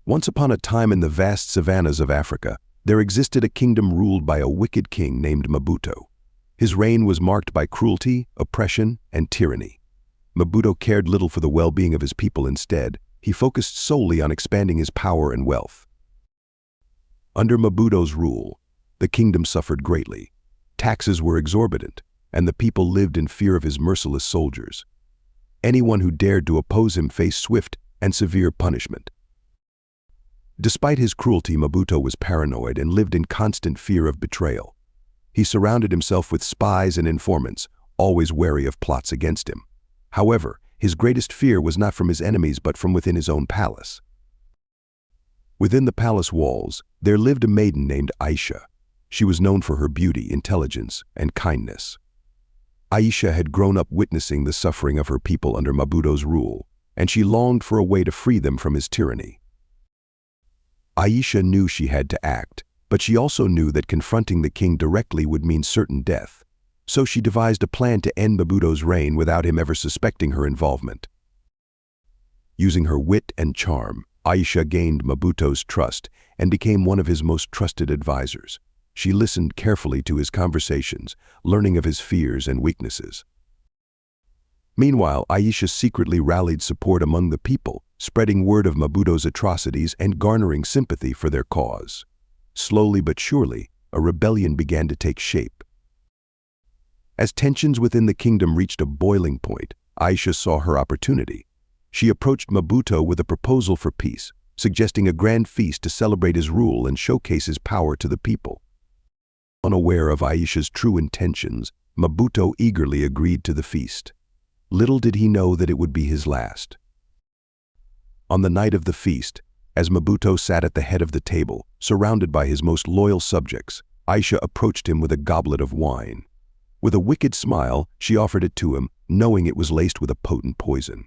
Once upon a time in the vast savannahs of Africa, there existed a kingdom ruled by a wicked king named Mabuto. His reign was marked by cruelty, oppression, and tyranny. Mabuto cared little for the well-being of his people. Instead, he focused solely on expanding his power and wealth. Under Mabuto's rule, the kingdom suffered greatly. Taxes were exorbitant, and the people lived in fear of his merciless soldiers. Anyone who dared to oppose him faced swift and severe punishment. Despite his cruelty, Mabuto was paranoid and lived in constant fear of betrayal. He surrounded himself with spies and informants, always wary of plots against him. However, his greatest fear was not from his enemies but from within his own palace. Within the palace walls, there lived a maiden named Aisha. She was known for her beauty, intelligence, and kindness. Aisha had grown up witnessing the suffering of her people under Mabuto's rule, and she longed for a way to free them from his tyranny. Aisha knew she had to act, but she also knew that confronting the king directly would mean certain death. So she devised a plan to end Mabuto's reign without him ever suspecting her involvement. Using her wit and charm, Aisha gained Mabuto's trust and became one of his most trusted advisors. She listened carefully to his conversations, learning of his fears and weaknesses. Meanwhile, Aisha secretly rallied support among the people, spreading word of Mabuto's atrocities and garnering sympathy for their cause. Slowly but surely, a rebellion began to take shape. As tensions within the kingdom reached a boiling point, Aisha saw her opportunity. She approached Mabuto with a proposal for peace, suggesting a grand feast to celebrate his rule and showcase his power to the people. Unaware of Aisha's true intentions, Mabuto eagerly agreed to the feast. Little did he know that it would be his last. On the night of the feast, as Mabuto sat at the head of the table, surrounded by his most loyal subjects, Aisha approached him with a goblet of wine. With a wicked smile, she offered it to him, knowing it was laced with a potent poison.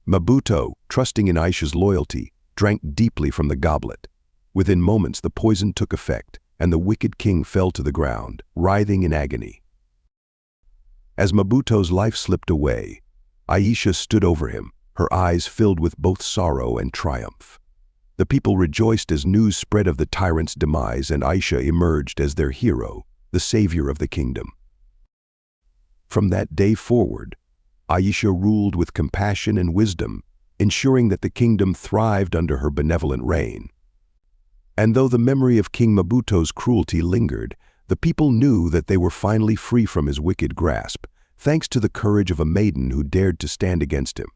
Mabuto, trusting in Aisha's loyalty, drank deeply from the goblet. Within moments, the poison took effect, and the wicked king fell to the ground, writhing in agony. As Mabuto's life slipped away, Aisha stood over him, her eyes filled with both sorrow and triumph. The people rejoiced as news spread of the tyrant's demise, and Aisha emerged as their hero, the savior of the kingdom. From that day forward, Aisha ruled with compassion and wisdom, ensuring that the kingdom thrived under her benevolent reign. And though the memory of King Mabuto's cruelty lingered, the people knew that they were finally free from his wicked grasp, thanks to the courage of a maiden who dared to stand against him.